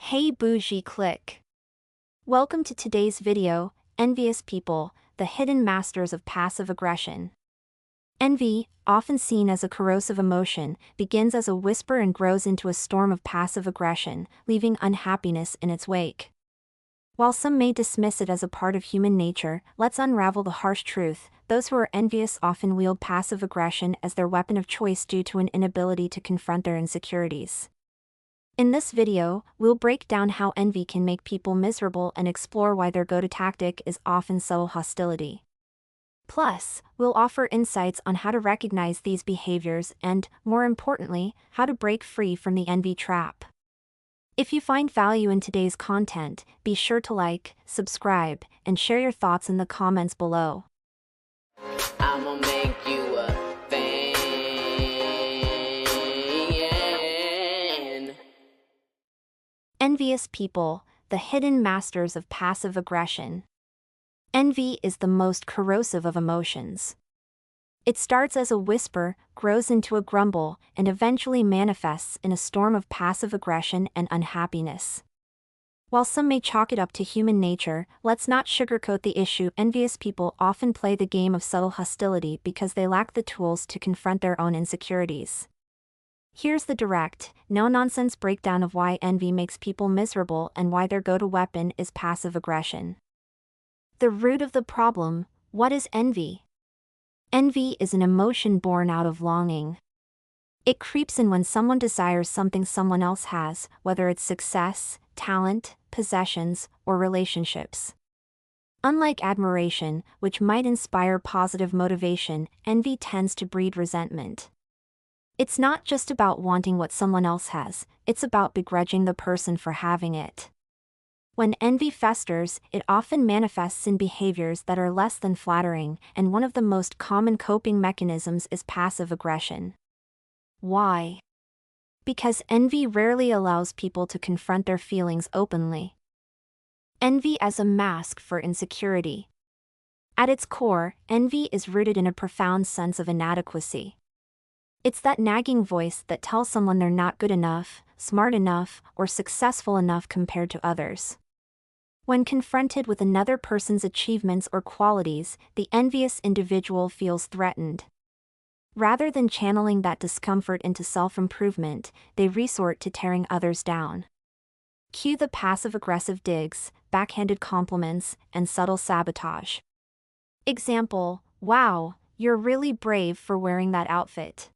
Hey Bougie click. Welcome to today's video, Envious People, the hidden masters of passive aggression. Envy, often seen as a corrosive emotion, begins as a whisper and grows into a storm of passive aggression, leaving unhappiness in its wake. While some may dismiss it as a part of human nature, let's unravel the harsh truth. Those who are envious often wield passive aggression as their weapon of choice due to an inability to confront their insecurities. In this video, we'll break down how envy can make people miserable and explore why their go-to tactic is often subtle hostility. Plus, we'll offer insights on how to recognize these behaviors and, more importantly, how to break free from the envy trap. If you find value in today's content, be sure to like, subscribe, and share your thoughts in the comments below. I'ma make you a fan. Envious people, the hidden masters of passive aggression. Envy is the most corrosive of emotions. It starts as a whisper, grows into a grumble, and eventually manifests in a storm of passive aggression and unhappiness. While some may chalk it up to human nature, let's not sugarcoat the issue. Envious people often play the game of subtle hostility because they lack the tools to confront their own insecurities. Here's the direct, no-nonsense breakdown of why envy makes people miserable and why their go-to weapon is passive aggression. The root of the problem: what is envy? Envy is an emotion born out of longing. It creeps in when someone desires something someone else has, whether it's success, talent, possessions, or relationships. Unlike admiration, which might inspire positive motivation, envy tends to breed resentment. It's not just about wanting what someone else has, it's about begrudging the person for having it. When envy festers, it often manifests in behaviors that are less than flattering, and one of the most common coping mechanisms is passive aggression. Why? Because envy rarely allows people to confront their feelings openly. Envy as a mask for insecurity. At its core, envy is rooted in a profound sense of inadequacy. It's that nagging voice that tells someone they're not good enough, smart enough, or successful enough compared to others. When confronted with another person's achievements or qualities, the envious individual feels threatened. Rather than channeling that discomfort into self-improvement, they resort to tearing others down. Cue the passive-aggressive digs, backhanded compliments, and subtle sabotage. Example: "Wow, you're really brave for wearing that outfit."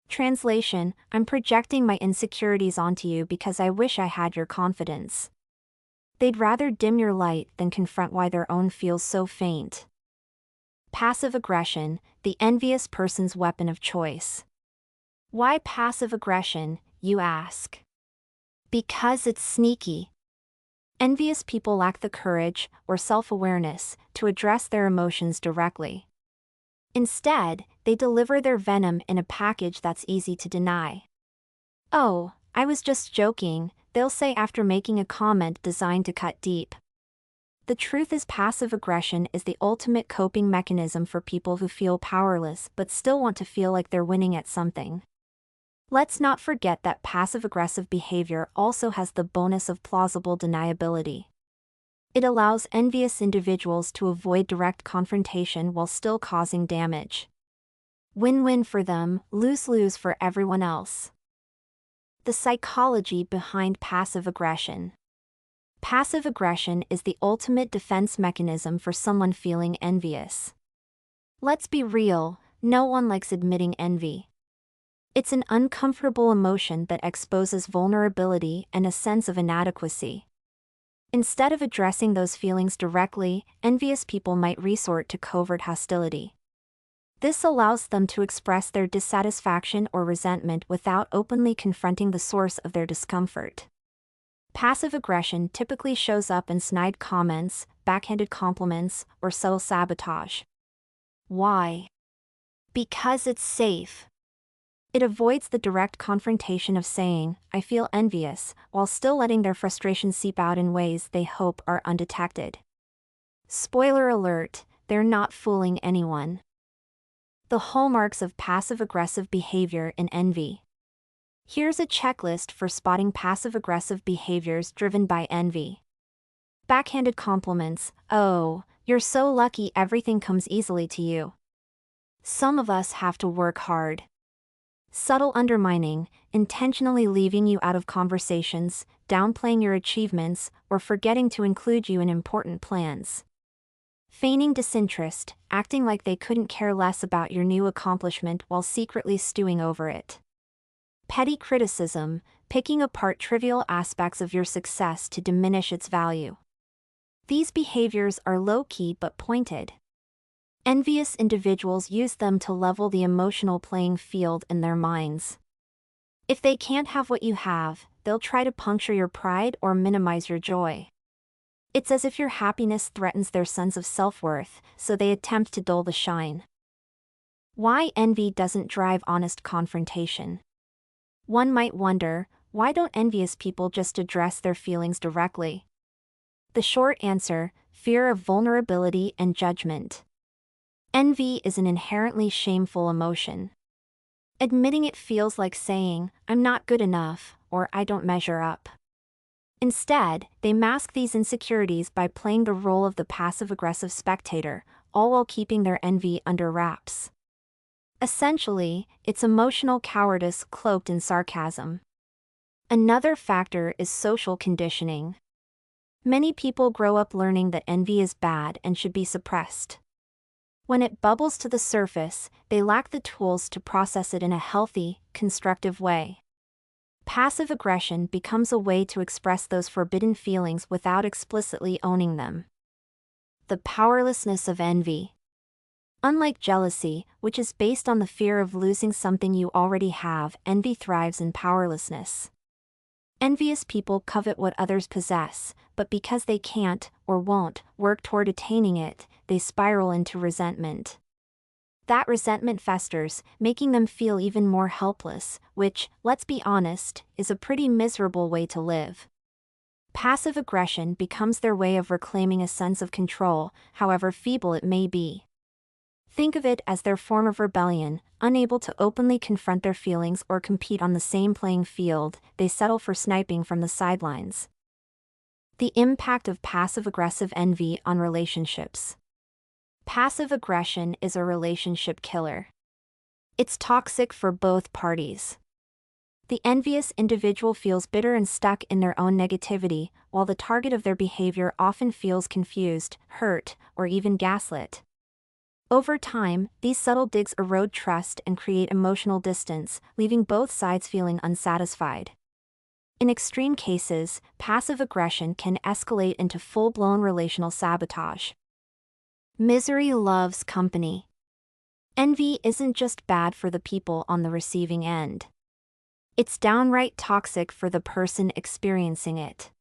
Translation: "I'm projecting my insecurities onto you because I wish I had your confidence." They'd rather dim your light than confront why their own feels so faint. Passive aggression, the envious person's weapon of choice. Why passive aggression, you ask? Because it's sneaky. Envious people lack the courage, or self-awareness, to address their emotions directly. Instead, they deliver their venom in a package that's easy to deny. "Oh, I was just joking," they'll say after making a comment designed to cut deep. The truth is, passive aggression is the ultimate coping mechanism for people who feel powerless but still want to feel like they're winning at something. Let's not forget that passive-aggressive behavior also has the bonus of plausible deniability. It allows envious individuals to avoid direct confrontation while still causing damage. Win-win for them, lose-lose for everyone else. The psychology behind passive aggression. Passive aggression is the ultimate defense mechanism for someone feeling envious. Let's be real, no one likes admitting envy. It's an uncomfortable emotion that exposes vulnerability and a sense of inadequacy. Instead of addressing those feelings directly, envious people might resort to covert hostility. This allows them to express their dissatisfaction or resentment without openly confronting the source of their discomfort. Passive aggression typically shows up in snide comments, backhanded compliments, or subtle sabotage. Why? Because it's safe. It avoids the direct confrontation of saying, "I feel envious," while still letting their frustration seep out in ways they hope are undetected. Spoiler alert, they're not fooling anyone. The hallmarks of passive-aggressive behavior in envy. Here's a checklist for spotting passive-aggressive behaviors driven by envy. Backhanded compliments. Oh, you're so lucky everything comes easily to you. Some of us have to work hard. Subtle undermining, intentionally leaving you out of conversations, downplaying your achievements, or forgetting to include you in important plans. Feigning disinterest, acting like they couldn't care less about your new accomplishment while secretly stewing over it. Petty criticism, picking apart trivial aspects of your success to diminish its value. These behaviors are low-key but pointed. Envious individuals use them to level the emotional playing field in their minds. If they can't have what you have, they'll try to puncture your pride or minimize your joy. It's as if your happiness threatens their sense of self-worth, so they attempt to dull the shine. Why envy doesn't drive honest confrontation? One might wonder, why don't envious people just address their feelings directly? The short answer: fear of vulnerability and judgment. Envy is an inherently shameful emotion. Admitting it feels like saying, "I'm not good enough," or "I don't measure up." Instead, they mask these insecurities by playing the role of the passive-aggressive spectator, all while keeping their envy under wraps. Essentially, it's emotional cowardice cloaked in sarcasm. Another factor is social conditioning. Many people grow up learning that envy is bad and should be suppressed. When it bubbles to the surface, they lack the tools to process it in a healthy, constructive way. Passive aggression becomes a way to express those forbidden feelings without explicitly owning them. The powerlessness of envy. Unlike jealousy, which is based on the fear of losing something you already have, envy thrives in powerlessness. Envious people covet what others possess, but because they can't, or won't, work toward attaining it, they spiral into resentment. That resentment festers, making them feel even more helpless, which, let's be honest, is a pretty miserable way to live. Passive aggression becomes their way of reclaiming a sense of control, however feeble it may be. Think of it as their form of rebellion. Unable to openly confront their feelings or compete on the same playing field, they settle for sniping from the sidelines. The impact of passive-aggressive envy on relationships. Passive aggression is a relationship killer. It's toxic for both parties. The envious individual feels bitter and stuck in their own negativity, while the target of their behavior often feels confused, hurt, or even gaslit. Over time, these subtle digs erode trust and create emotional distance, leaving both sides feeling unsatisfied. In extreme cases, passive aggression can escalate into full-blown relational sabotage. Misery loves company. Envy isn't just bad for the people on the receiving end. It's downright toxic for the person experiencing it.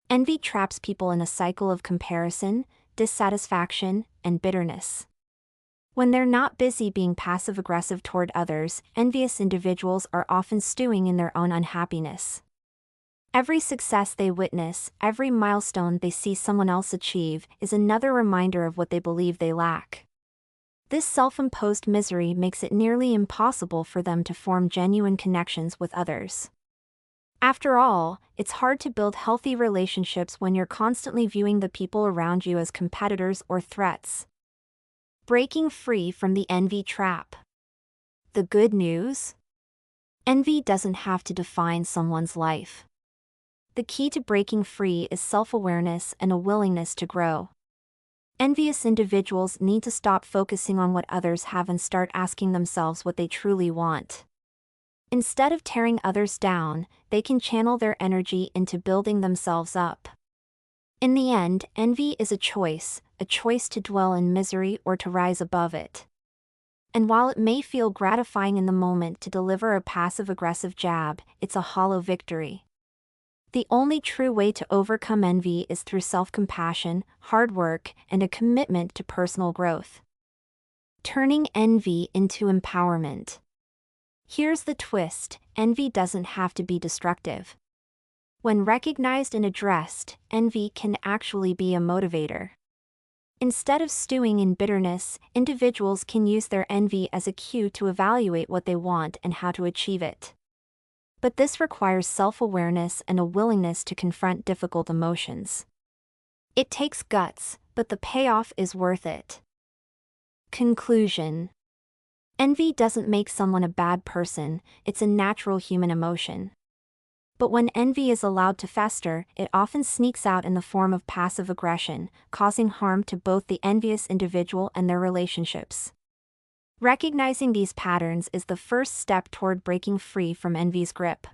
Envy traps people in a cycle of comparison, dissatisfaction, and bitterness. When they're not busy being passive-aggressive toward others, envious individuals are often stewing in their own unhappiness. Every success they witness, every milestone they see someone else achieve, is another reminder of what they believe they lack. This self-imposed misery makes it nearly impossible for them to form genuine connections with others. After all, it's hard to build healthy relationships when you're constantly viewing the people around you as competitors or threats. Breaking free from the envy trap. The good news? Envy doesn't have to define someone's life. The key to breaking free is self-awareness and a willingness to grow. Envious individuals need to stop focusing on what others have and start asking themselves what they truly want. Instead of tearing others down, they can channel their energy into building themselves up. In the end, envy is a choice to dwell in misery or to rise above it. And while it may feel gratifying in the moment to deliver a passive-aggressive jab, it's a hollow victory. The only true way to overcome envy is through self-compassion, hard work, and a commitment to personal growth. Turning envy into empowerment. Here's the twist: envy doesn't have to be destructive. When recognized and addressed, envy can actually be a motivator. Instead of stewing in bitterness, individuals can use their envy as a cue to evaluate what they want and how to achieve it. But this requires self-awareness and a willingness to confront difficult emotions. It takes guts, but the payoff is worth it. Conclusion. Envy doesn't make someone a bad person, it's a natural human emotion. But when envy is allowed to fester, it often sneaks out in the form of passive aggression, causing harm to both the envious individual and their relationships. Recognizing these patterns is the first step toward breaking free from envy's grip.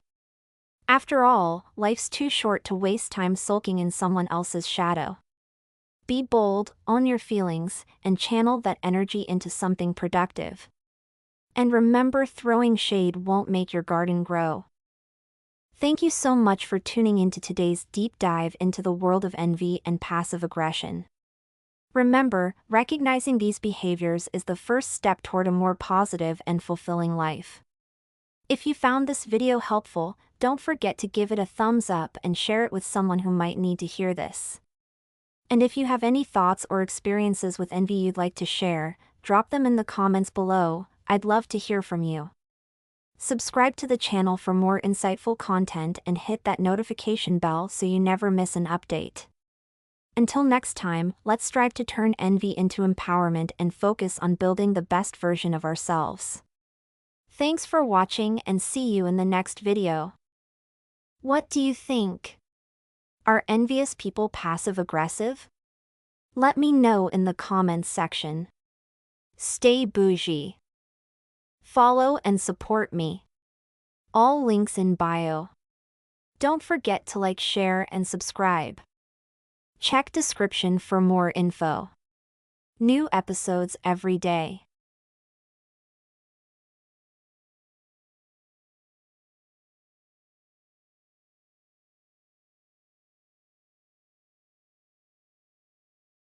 After all, life's too short to waste time sulking in someone else's shadow. Be bold, own your feelings, and channel that energy into something productive. And remember, throwing shade won't make your garden grow. Thank you so much for tuning into today's deep dive into the world of envy and passive aggression. Remember, recognizing these behaviors is the first step toward a more positive and fulfilling life. If you found this video helpful, don't forget to give it a thumbs up and share it with someone who might need to hear this. And if you have any thoughts or experiences with envy you'd like to share, drop them in the comments below. I'd love to hear from you. Subscribe to the channel for more insightful content and hit that notification bell so you never miss an update. Until next time, let's strive to turn envy into empowerment and focus on building the best version of ourselves. Thanks for watching and see you in the next video. What do you think? Are envious people passive-aggressive? Let me know in the comments section. Stay bougie. Follow and support me. All links in bio. Don't forget to like, share, and subscribe. Check description for more info. New episodes every day.